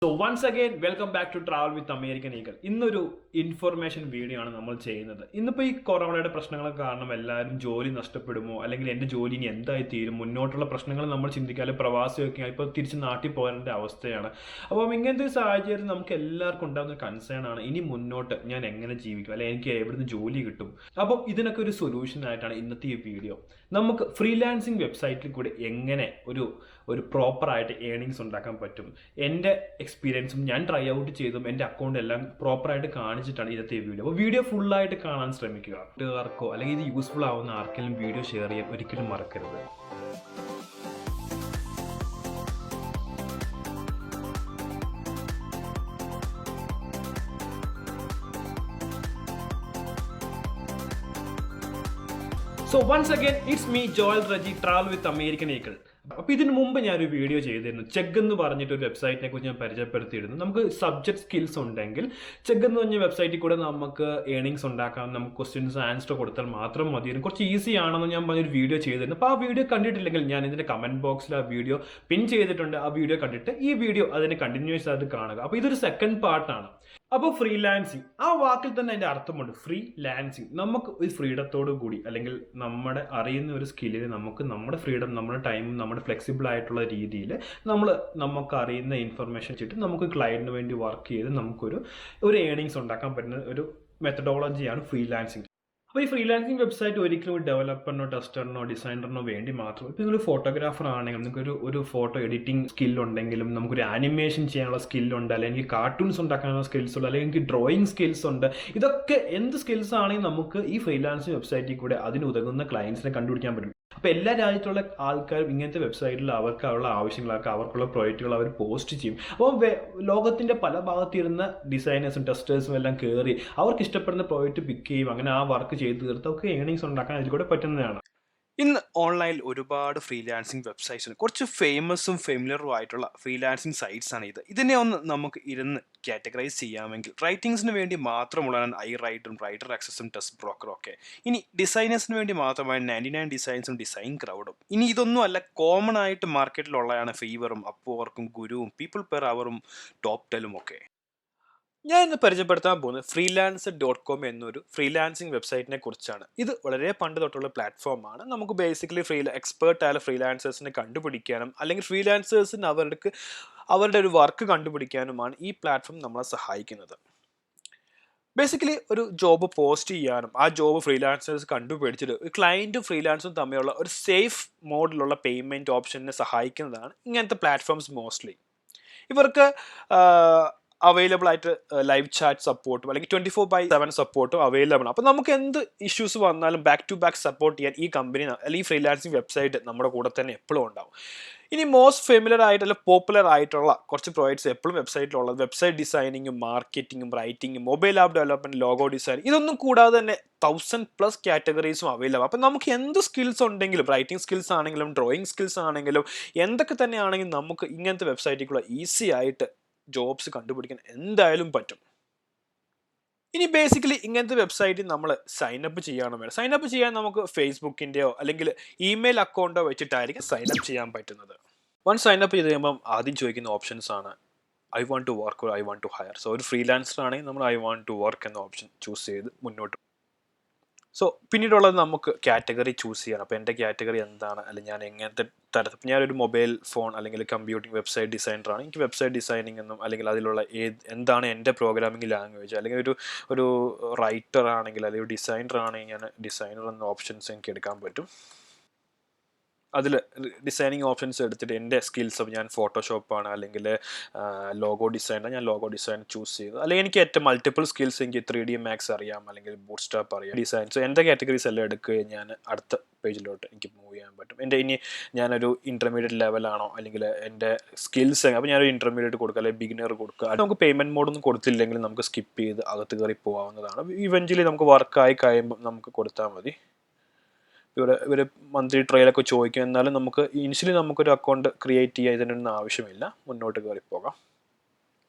So once again, welcome back to Travel with American Eagle. ഇന്നൊരു information video ആണ് നമ്മൾ ചെയ്യുന്നത്. ഇന്നിപ്പോൾ ഈ കൊറോണയുടെ പ്രശ്നങ്ങൾ കാരണം എല്ലാവരും ജോലി നഷ്ടപ്പെടുമോ അല്ലെങ്കിൽ എൻ്റെ ജോലി ഇനി എന്തായി തീരും, മുന്നോട്ടുള്ള പ്രശ്നങ്ങൾ നമ്മൾ ചിന്തിക്കാതെ പ്രവാസിയൊക്കെ ഇപ്പോൾ തിരിച്ച് നാട്ടിൽ പോകേണ്ട അവസ്ഥയാണ്. അപ്പം ഇങ്ങനത്തെ ഒരു സാഹചര്യം നമുക്ക് എല്ലാവർക്കും ഉണ്ടാകുന്ന കൺസേൺ ആണ്. ഇനി മുന്നോട്ട് ഞാൻ എങ്ങനെ ജീവിക്കും, അല്ലെങ്കിൽ എനിക്ക് എവിടുന്ന് ജോലി കിട്ടും. അപ്പം ഇതിനൊക്കെ ഒരു സൊല്യൂഷൻ ആയിട്ടാണ് ഇന്നത്തെ ഈ വീഡിയോ. നമുക്ക് ഫ്രീലാൻസിങ് വെബ്സൈറ്റിൽ കൂടി എങ്ങനെ ഒരു പ്രോപ്പറായിട്ട് ഏണിങ്സ് ഉണ്ടാക്കാൻ പറ്റും, എൻ്റെ എക്സ്പീരിയൻസും ഞാൻ ട്രൈ ഔട്ട് ചെയ്തും എൻ്റെ അക്കൗണ്ട് എല്ലാം പ്രോപ്പറായിട്ട് കാണിച്ചിട്ടാണ് ഇന്നത്തെ ഈ വീഡിയോ. അപ്പോൾ വീഡിയോ ഫുള്ളായിട്ട് കാണാൻ ശ്രമിക്കുക. കൂട്ടുകാർക്കോ അല്ലെങ്കിൽ ഇത് യൂസ്ഫുൾ ആവുന്ന ആർക്കെങ്കിലും വീഡിയോ ഷെയർ ചെയ്യാൻ ഒരിക്കലും മറക്കരുത്. So once again it's me Joel Reji, travel with American Eagle. അപ്പോൾ ഇതിന് മുമ്പ് ഞാനൊരു വീഡിയോ ചെയ്തിരുന്നു. ചെഗ് എന്ന് പറഞ്ഞിട്ട് ഒരു വെബ്സൈറ്റിനെ കുറിച്ച് ഞാൻ പരിചയപ്പെടുത്തിയിരുന്നു. നമുക്ക് സബ്ജക്ട് സ്കിൽസ് ഉണ്ടെങ്കിൽ ചെഗ് എന്ന് പറഞ്ഞ വെബ്സൈറ്റിൽ കൂടെ നമുക്ക് ഏണിങ്സ് ഉണ്ടാക്കാം. നമുക്ക് ക്വസ്റ്റ്യൻസ് ആൻസർ കൊടുത്താൽ മാത്രം മതിയായിരുന്നു. കുറച്ച് ഈസി ആണെന്ന് ഞാൻ പറഞ്ഞൊരു വീഡിയോ ചെയ്തിരുന്നു. അപ്പോൾ ആ വീഡിയോ കണ്ടിട്ടില്ലെങ്കിൽ ഞാൻ ഇതിൻ്റെ കമൻറ്റ് ബോക്സിൽ ആ വീഡിയോ പിൻ ചെയ്തിട്ടുണ്ട്. ആ വീഡിയോ കണ്ടിട്ട് ഈ വീഡിയോ അതിന് കണ്ടിന്യൂസ് ആയിട്ട് കാണുക. അപ്പോൾ ഇതൊരു സെക്കൻഡ് പാർട്ടാണ്. അപ്പോൾ ഫ്രീലാൻസിങ്, ആ വാക്കിൽ തന്നെ അതിൻ്റെ അർത്ഥമുണ്ട്. ഫ്രീ ലാൻസിങ്, നമുക്ക് ഒരു ഫ്രീഡത്തോടു കൂടി അല്ലെങ്കിൽ നമ്മുടെ അറിയുന്ന ഒരു സ്കില്ലിൽ നമുക്ക് നമ്മുടെ ഫ്രീഡം, നമ്മുടെ ടൈം, നമ്മുടെ ഫ്ലെക്സിബിൾ ആയിട്ടുള്ള രീതിയിൽ നമുക്ക് അറിയുന്ന ഇൻഫർമേഷൻ വെച്ചിട്ട് നമുക്ക് ക്ലയൻറ്റിന് വേണ്ടി വർക്ക് ചെയ്ത് നമുക്കൊരു ഏണിങ്സ് ഉണ്ടാക്കാൻ പറ്റുന്ന ഒരു മെത്തഡോളജിയാണ് ഫ്രീലാൻസിങ്. അപ്പോൾ ഈ ഫ്രീലാൻസിങ് വെബ്സൈറ്റ് ഒരിക്കലും ഒരു ഡെവലപ്പറിനോ ടെസ്റ്ററിനോ ഡിസൈനറിനോ വേണ്ടി മാത്രം. ഇപ്പോൾ നിങ്ങളൊരു ഫോട്ടോഗ്രാഫർ ആണെങ്കിലും നിങ്ങൾക്കൊരു ഫോട്ടോ എഡിറ്റിംഗ് സ്കില്ലുണ്ടെങ്കിലും, നമുക്കൊരു ആനിമേഷൻ ചെയ്യാനുള്ള സ്കില്ലുണ്ട്, അല്ലെങ്കിൽ കാർട്ടൂൺസ് ഉണ്ടാക്കാനുള്ള സ്കിൽസ് ഉണ്ട്, അല്ലെങ്കിൽ എനിക്ക് ഡ്രോയിങ് സ്കിൽസ് ഉണ്ട്. ഇതൊക്കെ എന്ത് സ്കിൽസ് ആണെങ്കിൽ നമുക്ക് ഈ ഫ്രീലാൻസിങ് വെബ്സൈറ്റിൽ കൂടെ അതിന് ഉതകുന്ന ക്ലയൻസിനെ കണ്ടുപിടിക്കാൻ പറ്റും. അപ്പോൾ എല്ലാ രാജ്യത്തുള്ള ആൾക്കാരും ഇങ്ങനത്തെ വെബ്സൈറ്റിൽ അവർക്കുള്ള ആവശ്യങ്ങളൊക്കെ, അവർക്കുള്ള പ്രോജക്റ്റുകൾ അവർ പോസ്റ്റ് ചെയ്യും. അപ്പോൾ ലോകത്തിൻ്റെ പല ഭാഗത്തിരുന്ന ഡിസൈനേഴ്സും ടെസ്റ്റേഴ്സും എല്ലാം കയറി അവർക്ക് ഇഷ്ടപ്പെടുന്ന പ്രോജക്റ്റ് പിക്ക് ചെയ്യും. അങ്ങനെ ആ വർക്ക് ചെയ്ത് തീർത്തൊക്കെ ഏണിങ്സ് ഉണ്ടാക്കാൻ ഇതിൽ കൂടെ പറ്റുന്നതാണ്. ഇന്ന് ഓൺലൈനിൽ ഒരുപാട് ഫ്രീലാൻസിങ് വെബ്സൈറ്റ്സ് ഉണ്ട്. കുറച്ച് ഫേമസും ഫെമിലറും ആയിട്ടുള്ള ഫ്രീലാൻസിങ് സൈറ്റ്സ് ആണ് ഇത്. ഇതിനെ ഒന്ന് നമുക്ക് ഇരുന്ന് കാറ്റഗറൈസ് ചെയ്യാമെങ്കിൽ റൈറ്റിംഗ്സിന് വേണ്ടി മാത്രമുള്ളതാണ് ഐ റൈറ്റും, റൈറ്റർ ആക്സസും, ടെസ്റ്റ് ബ്രോക്കറും ഒക്കെ. ഇനി ഡിസൈനേഴ്സിന് വേണ്ടി മാത്രമാണ് 99 ഡിസൈൻസും, ഡിസൈൻ ക്രൗഡും. ഇനി ഇതൊന്നും അല്ല, കോമൺ ആയിട്ട് മാർക്കറ്റിലുള്ളതാണ് ഫീവറും, അപ്വർക്കും, ഗുരുവും, പീപ്പിൾ പെർ അവറും, ടോപ്പ് ടെലും ഒക്കെ. ഞാൻ ഇന്ന് പരിചയപ്പെടുത്താൻ പോകുന്നത് freelancer.com എന്നൊരു ഫ്രീലാൻസിങ് വെബ്സൈറ്റിനെ കുറിച്ചാണ്. ഇത് വളരെ പണ്ട് തൊട്ടുള്ള പ്ലാറ്റ്ഫോമാണ്. നമുക്ക് ബേസിക്കലി എക്സ്പേർട്ട് ആയ ഫ്രീലാൻസേഴ്സിനെ കണ്ടുപിടിക്കാനും അല്ലെങ്കിൽ ഫ്രീലാൻസേഴ്സിന് അവരുടെ ഒരു വർക്ക് കണ്ടുപിടിക്കാനുമാണ് ഈ പ്ലാറ്റ്ഫോം നമ്മളെ സഹായിക്കുന്നത്. ബേസിക്കലി ഒരു ജോബ് പോസ്റ്റ് ചെയ്യാനും ആ ജോബ് ഫ്രീലാൻസേഴ്സ് കണ്ടുപിടിച്ചിട്ട് ക്ലയൻറ്റും ഫ്രീലാൻസും തമ്മിലുള്ള ഒരു സേഫ് മോഡിലുള്ള പേയ്മെൻറ്റ് ഓപ്ഷനെ സഹായിക്കുന്നതാണ് ഇങ്ങനത്തെ പ്ലാറ്റ്ഫോംസ് മോസ്റ്റ്ലി. ഇവർക്ക് അവൈലബിൾ ആയിട്ട് ലൈവ് ചാറ്റ് സപ്പോർട്ടും അല്ലെങ്കിൽ 24/7 സപ്പോർട്ടും അവൈലബിൾ ആണ്. അപ്പോൾ നമുക്ക് എന്ത് ഇഷ്യൂസ് വന്നാലും ബാക്ക് ടു ബാക്ക് സപ്പോർട്ട് ചെയ്യാൻ ഈ കമ്പനി അല്ലെങ്കിൽ ഫ്രീലാൻസിങ് വെബ്സൈറ്റ് നമ്മുടെ കൂടെ തന്നെ എപ്പോഴും ഉണ്ടാവും. ഇനി മോസ്റ്റ് ഫെമിലർ ആയിട്ട് അല്ലെങ്കിൽ പോപ്പുലർ ആയിട്ടുള്ള കുറച്ച് പ്രോജക്ട്സ് എപ്പോഴും വെബ്സൈറ്റിലുള്ളത് വെബ്സൈറ്റ് ഡിസൈനിങ്ങും, മാർക്കറ്റിങ്ങും, റൈറ്റിങ്ങും, mobile app development, logo design, ഇതൊന്നും കൂടാതെ തന്നെ 1000+ കാറ്റഗറീസും അവൈലബിൾ. അപ്പം നമുക്ക് എന്ത് സ്കിൽസ് ഉണ്ടെങ്കിലും, റൈറ്റിംഗ് സ്കിൽസ് ആണെങ്കിലും, ഡ്രോയിങ് സ്കിൽസ് ആണെങ്കിലും, എന്തൊക്കെ തന്നെ ആണെങ്കിലും നമുക്ക് ഇങ്ങനത്തെ വെബ്സൈറ്റിൽ ഈസി ആയിട്ട് ജോബ്സ് കണ്ടുപിടിക്കാൻ എന്തായാലും പറ്റും. ഇനി ബേസിക്കലി ഇങ്ങനത്തെ വെബ്സൈറ്റിൽ നമ്മൾ സൈനപ്പ് ചെയ്യണം. സൈനപ്പ് ചെയ്യാൻ നമുക്ക് ഫേസ്ബുക്കിൻ്റെയോ അല്ലെങ്കിൽ ഇമെയിൽ അക്കൗണ്ടോ വെച്ചിട്ടായിരിക്കും സൈനപ്പ് ചെയ്യാൻ പറ്റുന്നത്. വൺ സൈനപ്പ് ചെയ്ത് കഴിയുമ്പം ആദ്യം ചോദിക്കുന്ന ഓപ്ഷൻസ് ആണ് I want to work or I want to hire. So ഒരു ഫ്രീലാൻസർ ആണെങ്കിൽ നമ്മൾ ഐ വാണ്ട് ടു വർക്ക് എന്ന ഓപ്ഷൻ ചൂസ് ചെയ്ത് മുന്നോട്ട്. സോ പിന്നീടുള്ളത് നമുക്ക് കാറ്റഗറി ചൂസ് ചെയ്യണം. അപ്പോൾ എൻ്റെ കാറ്റഗറി എന്താണ്, അല്ലെങ്കിൽ ഞാൻ എങ്ങനത്തെ തരത്തിൽ, ഞാനൊരു മൊബൈൽ ഫോൺ അല്ലെങ്കിൽ കമ്പ്യൂട്ടിംഗ് വെബ്സൈറ്റ് ഡിസൈനറാണ്, എനിക്ക് വെബ്സൈറ്റ് ഡിസൈനിങ് എന്നും അല്ലെങ്കിൽ അതിലുള്ള എന്താണ് എൻ്റെ പ്രോഗ്രാമിംഗ് ലാംഗ്വേജ്, അല്ലെങ്കിൽ ഒരു റൈറ്റർ ആണെങ്കിൽ അല്ലെങ്കിൽ ഡിസൈനർ ആണെങ്കിൽ ഞാൻ ഡിസൈനർ എന്ന ഓപ്ഷൻസ് എനിക്ക് എടുക്കാൻ പറ്റും. അതിൽ ഡിസൈനിങ് ഓപ്ഷൻസ് എടുത്തിട്ട് എൻ്റെ സ്കിൽസ് ഞാൻ ഫോട്ടോഷോപ്പാണ് അല്ലെങ്കിൽ ലോഗോ ഡിസൈനർ, ഞാൻ ലോഗോ ഡിസൈൻ ചൂസ് ചെയ്തു. അല്ലെങ്കിൽ എനിക്ക് ഏറ്റവും മൾട്ടിപ്പിൾ സ്കിൽസ്, എനിക്ക് 3D Max അറിയാം അല്ലെങ്കിൽ ബൂട്ട്സ്ട്രാപ്പ് അറിയാം, ഡിസൈൻ. സോ എൻ്റെ കാറ്റഗറീസ് എല്ലാം എടുക്കുകയും ഞാൻ അടുത്ത പേജിലോട്ട് എനിക്ക് മൂവ് ചെയ്യാൻ പറ്റും. എൻ്റെ ഇനി ഞാനൊരു ഇൻ്റർമീഡിയറ്റ് ലെവലാണോ അല്ലെങ്കിൽ എൻ്റെ സ്കിൽസ്, അപ്പോൾ ഞാനൊരു ഇൻ്റർമീഡിയറ്റ് കൊടുക്കുക അല്ലെങ്കിൽ ബിഗിനർ കൊടുക്കുക. അത് നമുക്ക് പേയ്മെൻറ്റ് മോഡൊന്നും കൊടുത്തില്ലെങ്കിൽ നമുക്ക് സ്കിപ്പ് ചെയ്ത് അകത്ത് കയറി പോകാവുന്നതാണ്. ഇവഞ്ച്വലി നമുക്ക് വർക്കായി കഴിയുമ്പോൾ നമുക്ക് കൊടുത്താൽ മതി. ഇവർ മന്ത്ലി ട്രയലൊക്കെ ചോദിക്കും. എന്നാലും നമുക്ക് ഇനിഷ്യലി നമുക്കൊരു അക്കൗണ്ട് ക്രിയേറ്റ് ചെയ്യാൻ ഇതിനൊന്നും ആവശ്യമില്ല, മുന്നോട്ട് കയറി പോകാം.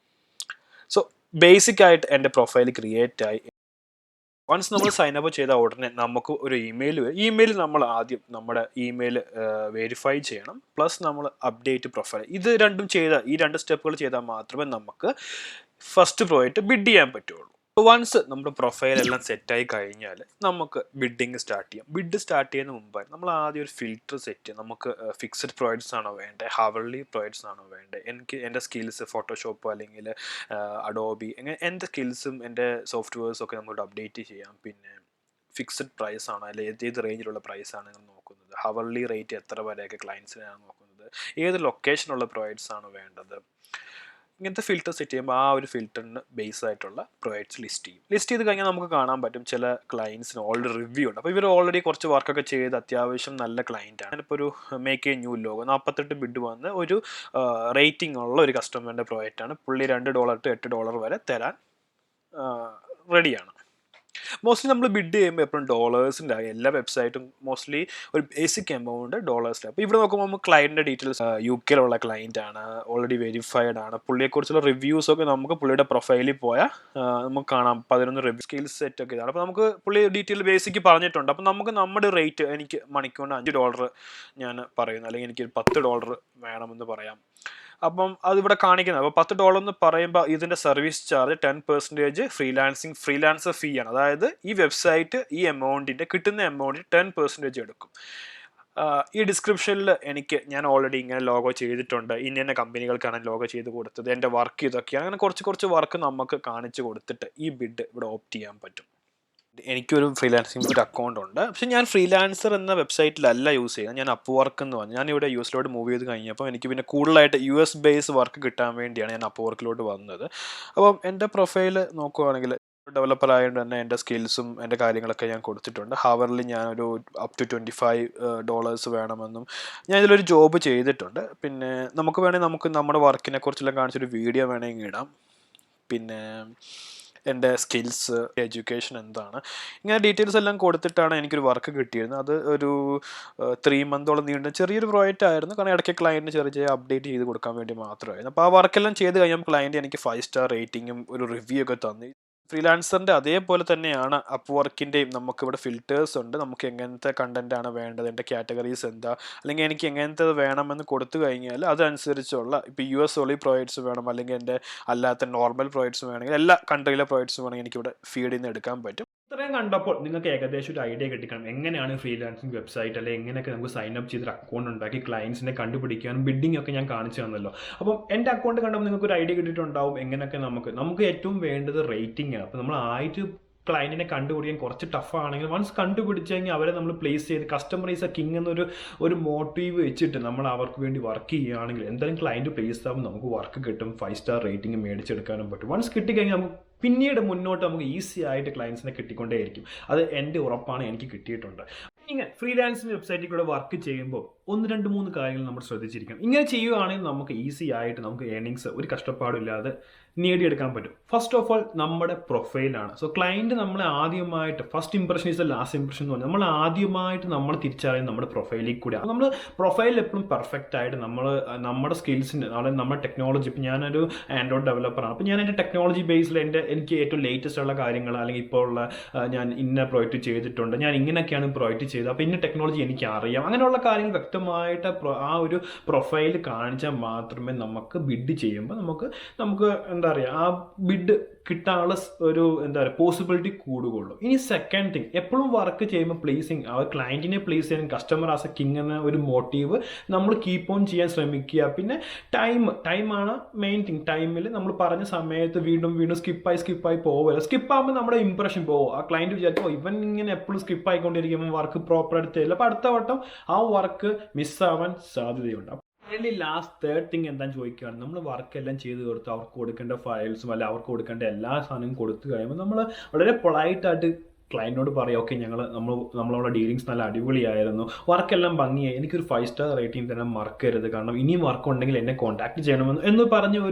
സോ ബേസിക് ആയിട്ട് എൻ്റെ പ്രൊഫൈൽ ക്രിയേറ്റ് ആയി. വൺസ് നമ്മൾ സൈൻ അപ്പ് ചെയ്ത ഉടനെ നമുക്ക് ഒരു ഇമെയിൽ വരും. ഇമെയിൽ നമ്മൾ ആദ്യം നമ്മുടെ ഇമെയിൽ വെരിഫൈ ചെയ്യണം, പ്ലസ് നമ്മൾ അപ്ഡേറ്റ് പ്രൊഫൈൽ. ഇത് രണ്ടും ഈ 2 സ്റ്റെപ്പുകൾ ചെയ്താൽ മാത്രമേ നമുക്ക് ഫസ്റ്റ് പ്രോജക്റ്റ് ബിഡ് ചെയ്യാൻ പറ്റുള്ളൂ. വൺസ് നമ്മുടെ പ്രൊഫൈൽ എല്ലാം സെറ്റായി കഴിഞ്ഞാൽ നമുക്ക് ബിഡിങ് സ്റ്റാർട്ട് ചെയ്യാം. ബിഡ് സ്റ്റാർട്ട് ചെയ്യുന്നതിന് മുമ്പായി നമ്മൾ ആദ്യം ഒരു ഫിൽറ്റർ സെറ്റ് ചെയ്യാം. നമുക്ക് ഫിക്സഡ് പ്രോജക്ട്സ് ആണോ വേണ്ടത്, ഹവർലി പ്രോജക്ട്സ് ആണോ വേണ്ടത്, എനിക്ക് എൻ്റെ സ്കിൽസ് ഫോട്ടോഷോപ്പോ അല്ലെങ്കിൽ അഡോബി, അങ്ങനെ എൻ്റെ സ്കിൽസും എൻ്റെ സോഫ്റ്റ്വെയർസും ഒക്കെ നമുക്ക് അപ്ഡേറ്റ് ചെയ്യാം. പിന്നെ ഫിക്സഡ് പ്രൈസ് ആണോ, അല്ലെങ്കിൽ ഏത് റേഞ്ചിലുള്ള പ്രൈസാണ് നിങ്ങൾ നോക്കുന്നത്, ഹവർലി റേറ്റ് എത്ര വരെയൊക്കെ ക്ലയൻസിനാണ് നോക്കുന്നത്, ഏത് ലൊക്കേഷനുള്ള പ്രോജക്ട്സ് ആണ് വേണ്ടത്. ഇങ്ങനത്തെ ഫിൽറ്റർ സെറ്റ് ചെയ്യുമ്പോൾ ആ ഒരു ഫിൽറ്ററിന് ബേസ് ആയിട്ടുള്ള പ്രോജക്ട്സ് ലിസ്റ്റ് ചെയ്ത് കഴിഞ്ഞാൽ നമുക്ക് കാണാൻ പറ്റും ചില ക്ലയൻസിന് ഓൾറെഡി റിവ്യൂ ഉണ്ട്. അപ്പോൾ ഇവർ ഓൾറെഡി കുറച്ച് വർക്കൊക്കെ ചെയ്ത് അത്യാവശ്യം നല്ല ക്ലയൻറ്റാണ്. ഞാനിപ്പോൾ ഒരു make A new logo 48 bid വന്ന് ഒരു റേറ്റിംഗ് ഉള്ള ഒരു കസ്റ്റമറിൻ്റെ പ്രോജക്റ്റാണ്. പുള്ളി $2 to $8 വരെ തരാൻ റെഡിയാണ്. മോസ്റ്റ്ലി നമ്മൾ ബിഡ് ചെയ്യുമ്പോൾ എപ്പോഴും ഡോളേഴ്സിൻ്റെ എല്ലാ വെബ്സൈറ്റും മോസ്റ്റ്ലി ഒരു ബേസിക് എമൗണ്ട് ഡോളേഴ്സിൻ്റെ. അപ്പോൾ ഇവിടെ നോക്കുമ്പോൾ നമുക്ക് ക്ലയൻറ്റിൻ്റെ ഡീറ്റെയിൽസ് UK ക്ലയൻ്റ് ആണ്, ഓൾറെഡി വെരിഫൈഡ് ആണ്. പുള്ളിയെക്കുറിച്ചുള്ള റിവ്യൂസൊക്കെ നമുക്ക് പുള്ളിയുടെ പ്രൊഫൈലിൽ പോയാൽ നമുക്ക് കാണാം. 11 റിവ്യൂ സ്കിൽ സെറ്റ് ഒക്കെ ഇതാണ്. അപ്പോൾ നമുക്ക് പുള്ളി ഡീറ്റെയിൽ ബേസിക് പറഞ്ഞിട്ടുണ്ട്. അപ്പോൾ നമുക്ക് നമ്മുടെ റേറ്റ്, എനിക്ക് മണിക്കൂറിന് $5 ഞാൻ പറയുന്നു, അല്ലെങ്കിൽ എനിക്ക് $10 വേണമെന്ന് പറയാം. അപ്പം അതിവിടെ കാണിക്കുന്നത്. അപ്പോൾ $10 എന്ന് പറയുമ്പോൾ ഇതിൻ്റെ സർവീസ് ചാർജ് 10% ഫ്രീലാൻസർ ഫീ ആണ്. അതായത് ഈ വെബ്സൈറ്റ് ഈ എമൗണ്ടിൻ്റെ കിട്ടുന്ന എമൗണ്ടിൽ 10% എടുക്കും. ഈ ഡിസ്ക്രിപ്ഷനിൽ ഞാൻ ഓൾറെഡി ഇങ്ങനെ ലോഗോ ചെയ്തിട്ടുണ്ട്, ഇന്ന കമ്പനികൾക്കാണ് ലോഗോ ചെയ്ത് കൊടുത്തത്, എൻ്റെ വർക്ക് ഇതൊക്കെയാണ്, അങ്ങനെ കുറച്ച് വർക്ക് നമുക്ക് കാണിച്ചു കൊടുത്തിട്ട് ഈ ബിഡ് ഇവിടെ ഓപ്റ്റ് ചെയ്യാൻ പറ്റും. എനിക്കൊരു ഫ്രീലാൻസിങ് ഒരു അക്കൗണ്ട് ഉണ്ട്. പക്ഷേ ഞാൻ ഫ്രീലാൻസർ എന്ന വെബ്സൈറ്റിലല്ല യൂസ് ചെയ്യുന്നത്, ഞാൻ അപ്വർക്ക് എന്ന് പറഞ്ഞു. ഞാനിവിടെ യൂസിലോട്ട് മൂവ് ചെയ്ത് കഴിഞ്ഞപ്പോൾ എനിക്ക് പിന്നെ കൂടുതലായിട്ട് US ബേസ് വർക്ക് കിട്ടാൻ വേണ്ടിയാണ് ഞാൻ അപ്വർക്കിലോട്ട് വന്നത്. അപ്പം എൻ്റെ പ്രൊഫൈൽ നോക്കുകയാണെങ്കിൽ ഡെവലപ്പർ ആയതുകൊണ്ട് തന്നെ എൻ്റെ സ്കിൽസും എൻ്റെ കാര്യങ്ങളൊക്കെ ഞാൻ കൊടുത്തിട്ടുണ്ട്. ഹവറിൽ ഞാനൊരു അപ് ടു $25 വേണമെന്നും ഞാൻ ഇതിലൊരു ജോബ് ചെയ്തിട്ടുണ്ട്. പിന്നെ നമുക്ക് വേണമെങ്കിൽ നമുക്ക് നമ്മുടെ വർക്കിനെ കുറിച്ചെല്ലാം കാണിച്ചൊരു വീഡിയോ വേണമെങ്കിൽ ഇടാം. പിന്നെ എൻ്റെ സ്കിൽസ്, എഡ്യൂക്കേഷൻ എന്താണ്, ഇങ്ങനെ ഡീറ്റെയിൽസ് എല്ലാം കൊടുത്തിട്ടാണ് എനിക്കൊരു വർക്ക് കിട്ടിയിരുന്നത്. അത് ഒരു 3 മന്തോളം നീണ്ട ചെറിയൊരു പ്രോജക്റ്റ് ആയിരുന്നു. കാരണം ഇടയ്ക്ക് ക്ലയൻറ്റിന് ചെറിയ അപ്ഡേറ്റ് ചെയ്ത് കൊടുക്കാൻ വേണ്ടി മാത്രമായിരുന്നു. അപ്പോൾ ആ വർക്കെല്ലാം ചെയ്ത് കഴിഞ്ഞാൽ ക്ലയൻറ്റ് എനിക്ക് 5 സ്റ്റാർ റേറ്റിങ്ങും ഒരു റിവ്യൂ ഒക്കെ തന്നു. ഫ്രീലാൻസറിൻ്റെ അതേപോലെ തന്നെയാണ് അപ്വർക്കിൻ്റെയും. നമുക്കിവിടെ ഫിൽറ്റേഴ്സ് ഉണ്ട്. നമുക്ക് എങ്ങനത്തെ കണ്ടന്റ് ആണ് വേണ്ടത്, എൻ്റെ കാറ്റഗറീസ് എന്താ, അല്ലെങ്കിൽ എനിക്ക് എങ്ങനത്തെ വേണമെന്ന് കൊടുത്തു കഴിഞ്ഞാൽ അതനുസരിച്ചുള്ള ഇപ്പോൾ US പ്രോജക്ട്സ് വേണം, അല്ലെങ്കിൽ എൻ്റെ അല്ലാത്ത നോർമൽ പ്രോജക്ട്സ് വേണമെങ്കിൽ എല്ലാ കൺട്രിയിലെ പ്രോജക്ട്സ് വേണമെങ്കിൽ എനിക്കിവിടെ ഫീഡ് ചെയ്ത് എടുക്കാൻ പറ്റും. ഇത്രയും കണ്ടപ്പോൾ നിങ്ങൾക്ക് ഏകദേശം ഒരു ഐഡിയ കിട്ടിക്കണം എങ്ങനെയാണ് ഫ്രീലാൻസിങ് വെബ്സൈറ്റ്, അല്ലെങ്കിൽ എങ്ങനെയൊക്കെ നമുക്ക് സൈൻ അപ്പ് ചെയ്തൊരു അക്കൗണ്ട് ഉണ്ടാക്കി ക്ലയൻസിനെ കണ്ടുപിടിക്കാനും ബിഡിംഗ് ഒക്കെ ഞാൻ കാണിച്ചു തന്നല്ലോ. അപ്പം എൻ്റെ അക്കൗണ്ട് കണ്ടപ്പോൾ നിങ്ങൾക്ക് ഒരു ഐഡിയ കിട്ടിയിട്ടുണ്ടാവും എങ്ങനെയൊക്കെ നമുക്ക് ഏറ്റവും വേണ്ടത് റേറ്റിംഗ് ആണ്. അപ്പോൾ നമ്മൾ ആയിട്ട് ക്ലയൻറ്റിനെ കണ്ടുപിടിക്കാൻ കുറച്ച് ടഫാണെങ്കിൽ വൺസ് കണ്ടുപിടിച്ച് കഴിഞ്ഞാൽ അവരെ നമ്മൾ പ്ലേസ് ചെയ്ത് കസ്റ്റമർ ഈസ് എ കിങ് എന്നൊരു മോട്ടീവ് വെച്ചിട്ട് നമ്മൾ അവർക്ക് വേണ്ടി വർക്ക് ചെയ്യുകയാണെങ്കിൽ എന്തായാലും ക്ലയൻറ്റ് പ്ലേസ് ആകുമ്പോൾ നമുക്ക് വർക്ക് കിട്ടും, 5 സ്റ്റാർ റേറ്റിംഗ് മേടിച്ചെടുക്കാനും പറ്റും. വൺസ് കിട്ടിക്കഴിഞ്ഞാൽ നമുക്ക് പിന്നീട് മുന്നോട്ട് നമുക്ക് ഈസി ആയിട്ട് ക്ലയൻസിനെ കിട്ടിക്കൊണ്ടേയിരിക്കും. അത് എൻ്റെ ഉറപ്പാണ്, എനിക്ക് കിട്ടിയിട്ടുണ്ട്. ഇങ്ങനെ ഫ്രീലാൻസിങ് വെബ്സൈറ്റിൽ കൂടെ വർക്ക് ചെയ്യുമ്പോൾ 1, 2, 3 കാര്യങ്ങൾ നമ്മൾ ശ്രദ്ധിച്ചിരിക്കണം. ഇങ്ങനെ ചെയ്യുകയാണെങ്കിൽ നമുക്ക് ഈസി ആയിട്ട് നമുക്ക് ഏർണിങ്സ് ഒരു കഷ്ടപ്പാടില്ലാതെ നേടിയെടുക്കാൻ പറ്റും. ഫസ്റ്റ് ഓഫ് ഓൾ നമ്മുടെ പ്രൊഫൈലാണ്. സോ ക്ലയൻറ്റ് നമ്മളെ ആദ്യമായിട്ട് first impression is A last impression എന്ന് പറഞ്ഞാൽ നമ്മൾ ആദ്യമായിട്ട് നമ്മൾ തിരിച്ചറിയുന്നത് നമ്മുടെ പ്രൊഫൈലിൽ കൂടെ. നമ്മൾ പ്രൊഫൈലിൽ എപ്പോഴും പെർഫെക്റ്റ് ആയിട്ട് നമ്മുടെ സ്കിൽസിൻ്റെ നമ്മുടെ ടെക്നോളജി, ഇപ്പോൾ ഞാനൊരു ആൻഡ്രോയിഡ് ഡെവലപ്പറാണ്. അപ്പോൾ ഞാൻ എൻ്റെ ടെക്നോളജി ബേസിൽ എനിക്ക് ഏറ്റവും ലേറ്റസ്റ്റ് ഉള്ള കാര്യങ്ങൾ, അല്ലെങ്കിൽ ഇപ്പോൾ ഉള്ള ഞാൻ ഇന്ന പ്രോജക്റ്റ് ചെയ്തിട്ടുണ്ട്, ഞാൻ ഇങ്ങനെയൊക്കെയാണ് പ്രോജക്റ്റ് ചെയ്തത്, അപ്പോൾ ഇന്ന ടെക്നോളജി എനിക്ക് അറിയാം, അങ്ങനെയുള്ള കാര്യങ്ങൾ വ്യക്തമായിട്ട് ആ ഒരു പ്രൊഫൈൽ കാണിച്ചാൽ മാത്രമേ നമുക്ക് ബിഡ് ചെയ്യുമ്പോൾ നമുക്ക് എന്താ പറയുക ആ ബിഡ് കിട്ടാനുള്ള ഒരു പോസിബിലിറ്റി കൂടുകയുള്ളൂ. ഇനി സെക്കൻഡ് തിങ്, എപ്പോഴും വർക്ക് ചെയ്യുമ്പോൾ പ്ലേസിങ് ആ ക്ലയൻറ്റിനെ പ്ലേസ് ചെയ്യാൻ കസ്റ്റമർ ആസ് എ കിങ് എന്ന ഒരു മോട്ടീവ് നമ്മൾ കീപ്പ് ഓൺ ചെയ്യാൻ ശ്രമിക്കുക. പിന്നെ ടൈമാണ് മെയിൻ തിങ്. ടൈമിൽ നമ്മൾ പറഞ്ഞ സമയത്ത് വീണ്ടും സ്കിപ്പായി പോവുക. സ്കിപ്പാകുമ്പോൾ നമ്മുടെ ഇംപ്രഷൻ പോകും. ആ ക്ലയൻറ്റ് വിചാരിക്കും ഇവൻ ഇങ്ങനെ എപ്പോഴും സ്കിപ്പായിക്കൊണ്ടിരിക്കുമ്പോൾ വർക്ക് പ്രോപ്പർ ആയിട്ട് തരില്ല, അപ്പോൾ അടുത്ത വട്ടം ആ വർക്ക് മിസ്സാവാൻ സാധ്യതയുണ്ട്. ലാസ്റ്റ് തേർഡ് തിങ് എന്താണെന്ന് ചോദിക്കുകയാണ്, നമ്മൾ വർക്കെല്ലാം ചെയ്ത് കൊടുത്ത് അവർക്ക് കൊടുക്കേണ്ട ഫയൽസും അല്ല അവർക്ക് കൊടുക്കേണ്ട എല്ലാ സാധനവും കൊടുത്തു കഴിയുമ്പോൾ നമ്മൾ വളരെ പൊളൈറ്റായിട്ട് ക്ലയൻറ്റിനോട് പറയാം, ഓക്കെ നമ്മളുള്ള ഡീലിങ്സ് നല്ല അടിപൊളിയായിരുന്നു, വർക്കെല്ലാം ഭംഗിയായി, എനിക്കൊരു 5 സ്റ്റാർ റേറ്റിംഗ് തന്നെ മറക്കരുത്, കാരണം ഇനിയും വർക്ക് ഉണ്ടെങ്കിൽ എന്നെ കോൺടാക്ട് ചെയ്യണമെന്ന് പറഞ്ഞ്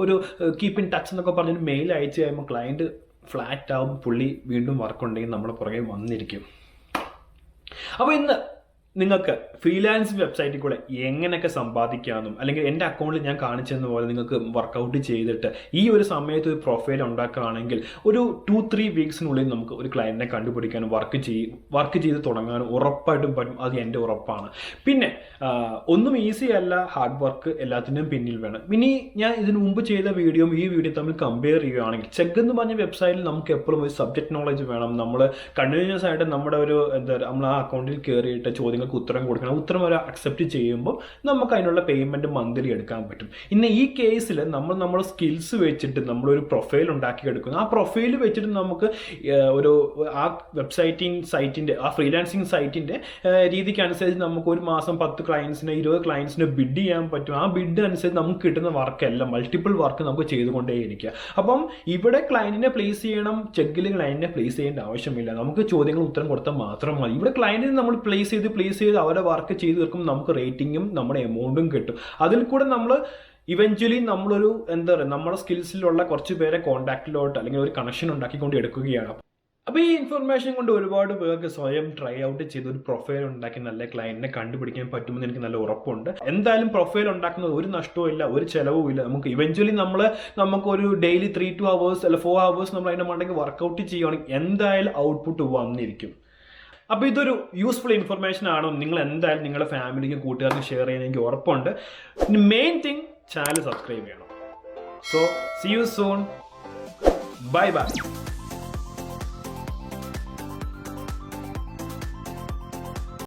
ഒരു കീപ്പ് ഇൻ ടച്ച് എന്നൊക്കെ പറഞ്ഞൊരു മെയിൽ അയച്ചു കഴിയുമ്പോൾ ക്ലയൻറ്റ് ഫ്ലാറ്റ് ആവും. പുള്ളി വീണ്ടും വർക്ക് ഉണ്ടെങ്കിൽ നമ്മുടെ പുറകെ വന്നിരിക്കും. അപ്പോൾ ഇന്ന് നിങ്ങൾക്ക് ഫ്രീലാൻസിങ് വെബ്സൈറ്റിൽ കൂടെ എങ്ങനെയൊക്കെ സമ്പാദിക്കാമെന്നും അല്ലെങ്കിൽ എൻ്റെ അക്കൗണ്ടിൽ ഞാൻ കാണിച്ചെന്ന പോലെ നിങ്ങൾക്ക് വർക്കൗട്ട് ചെയ്തിട്ട് ഈ ഒരു സമയത്ത് ഒരു പ്രൊഫൈൽ ഉണ്ടാക്കുകയാണെങ്കിൽ ഒരു 2-3 വീക്സിനുള്ളിൽ നമുക്ക് ഒരു ക്ലയൻറ്റിനെ കണ്ടുപിടിക്കാനും വർക്ക് ചെയ്ത് തുടങ്ങാനും ഉറപ്പായിട്ടും പറ്റും. അത് എൻ്റെ ഉറപ്പാണ്. പിന്നെ ഒന്നും ഈസി അല്ല, ഹാർഡ് വർക്ക് എല്ലാത്തിനും പിന്നിൽ വേണം. ഇനി ഞാൻ ഇതിനു മുമ്പ് ചെയ്ത വീഡിയോയും ഈ വീഡിയോ തമ്മിൽ കമ്പയർ ചെയ്യുകയാണെങ്കിൽ ചെഗ് എന്ന് പറഞ്ഞ വെബ്സൈറ്റിൽ നമുക്ക് എപ്പോഴും ഒരു സബ്ജക്ട് നോളജ് വേണം. നമ്മൾ കണ്ടിന്യൂസ് ആയിട്ട് നമ്മുടെ ഒരു നമ്മൾ ആ അക്കൗണ്ടിൽ കയറിയിട്ട് ചോദ്യങ്ങൾക്ക് ഉത്തരം കൊടുക്കണം. ഉത്തരം ഒരു അക്സെപ്റ്റ് ചെയ്യുമ്പോൾ നമുക്ക് അതിനുള്ള പേയ്മെൻറ്റ് മന്ത്ലി എടുക്കാൻ പറ്റും. ഇന്ന് ഈ കേസിൽ നമ്മുടെ സ്കിൽസ് വെച്ചിട്ട് നമ്മളൊരു പ്രൊഫൈൽ ഉണ്ടാക്കിയെടുക്കുന്നു. ആ പ്രൊഫൈൽ വെച്ചിട്ട് നമുക്ക് ഒരു ആ സൈറ്റിൻ്റെ ആ ഫ്രീലാൻസിങ് സൈറ്റിൻ്റെ രീതിക്ക് അനുസരിച്ച് നമുക്ക് ഒരു മാസം 10 ക്ലയൻസിന് 20 ക്ലയൻസിന് ബിഡ് ചെയ്യാൻ പറ്റും. ആ ബിഡ് അനുസരിച്ച് നമുക്ക് കിട്ടുന്ന വർക്കെല്ലാം മൾട്ടിപ്പിൾ വർക്ക് നമുക്ക് ചെയ്തുകൊണ്ടേയിരിക്കുക. അപ്പം ഇവിടെ ക്ലയൻറ്റിനെ പ്ലേസ് ചെയ്യണം, ചെക്കിൽ ക്ലയൻറ്റിനെ പ്ലേസ് ചെയ്യേണ്ട ആവശ്യമില്ല. നമുക്ക് ചോദ്യങ്ങൾ ഉത്തരം കൊടുത്താൽ മാത്രം മതി. ഇവിടെ ക്ലയൻറ്റിനെ നമ്മൾ പ്ലേസ് ചെയ്ത് അവരുടെ വർക്ക് ചെയ്ത് തീർക്കും. നമുക്ക് റേറ്റിംഗും നമ്മുടെ എമൗണ്ടും കിട്ടും. അതിൽ കൂടെ നമ്മൾ ഇവഞ്ച്വലി നമ്മളൊരു നമ്മുടെ സ്കിൽസിലുള്ള കുറച്ച് പേരെ കോൺടാക്റ്റിലോട്ട് അല്ലെങ്കിൽ ഒരു കണക്ഷൻ ഉണ്ടാക്കിക്കൊണ്ട് എടുക്കുകയാണ്. അപ്പോൾ ഈ ഇൻഫർമേഷൻ കൊണ്ട് ഒരുപാട് പേർക്ക് സ്വയം ട്രൈ ഔട്ട് ചെയ്ത് ഒരു പ്രൊഫൈൽ ഉണ്ടാക്കി നല്ല ക്ലയൻറ്റിനെ കണ്ടുപിടിക്കാൻ പറ്റുമെന്ന് എനിക്ക് നല്ല ഉറപ്പുണ്ട്. എന്തായാലും പ്രൊഫൈൽ ഉണ്ടാക്കുന്നത് ഒരു നഷ്ടവും ഇല്ല, ഒരു ചിലവും ഇല്ല. നമുക്ക് ഇവഞ്ച്വലി നമുക്കൊരു ഡെയിലി 3 hours അല്ല 4 hours നമ്മൾ അതിൻ്റെ മണ്ടയ്ക്ക് വർക്കൗട്ട് ചെയ്യുകയാണെങ്കിൽ എന്തായാലും ഔട്ട്പുട്ട് വന്നിരിക്കും. അപ്പോൾ ഇതൊരു യൂസ്ഫുൾ ഇൻഫർമേഷൻ ആണോ, നിങ്ങൾ എന്തായാലും നിങ്ങളുടെ ഫാമിലിക്കും കൂട്ടുകാർക്കും ഷെയർ ചെയ്യാൻ എനിക്ക് ഉറപ്പുണ്ട്. മെയിൻ തിങ് ചാനൽ സബ്സ്ക്രൈബ് ചെയ്യണം. So see you soon. Bye by.